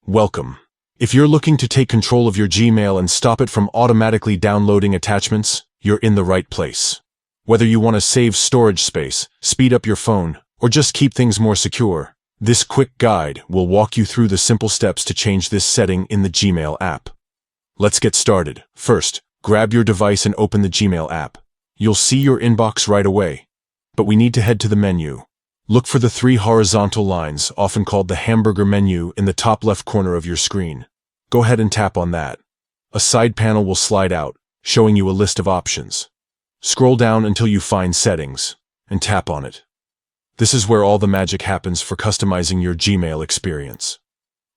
Welcome. If you're looking to take control of your Gmail and stop it from automatically downloading attachments, you're in the right place. Whether you want to save storage space, speed up your phone, or just keep things more secure, this quick guide will walk you through the simple steps to change this setting in the Gmail app. Let's get started. First, grab your device and open the Gmail app. You'll see your inbox right away. But we need to head to the menu. Look for the three horizontal lines, often called the hamburger menu, in the top left corner of your screen. Go ahead and tap on that. A side panel will slide out, showing you a list of options. Scroll down until you find Settings, and tap on it. This is where all the magic happens for customizing your Gmail experience.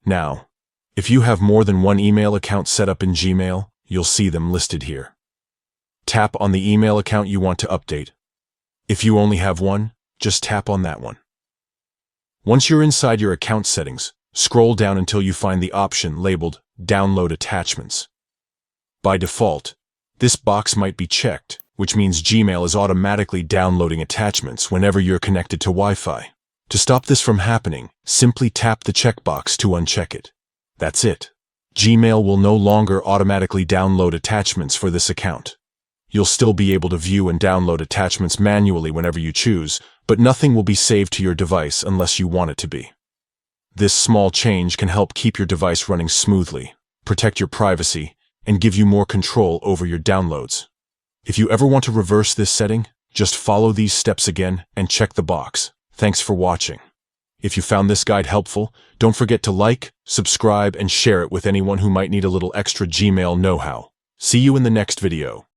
Now, if you have more than one email account set up in Gmail, you'll see them listed here. Tap on the email account you want to update. If you only have one, just tap on that one. Once you're inside your account settings, scroll down until you find the option labeled Download Attachments. By default, this box might be checked, which means Gmail is automatically downloading attachments whenever you're connected to Wi-Fi. To stop this from happening, simply tap the checkbox to uncheck it. That's it. Gmail will no longer automatically download attachments for this account. You'll still be able to view and download attachments manually whenever you choose, but nothing will be saved to your device unless you want it to be. This small change can help keep your device running smoothly, protect your privacy, and give you more control over your downloads. If you ever want to reverse this setting, just follow these steps again and check the box. Thanks for watching. If you found this guide helpful, don't forget to like, subscribe, and share it with anyone who might need a little extra Gmail know-how. See you in the next video.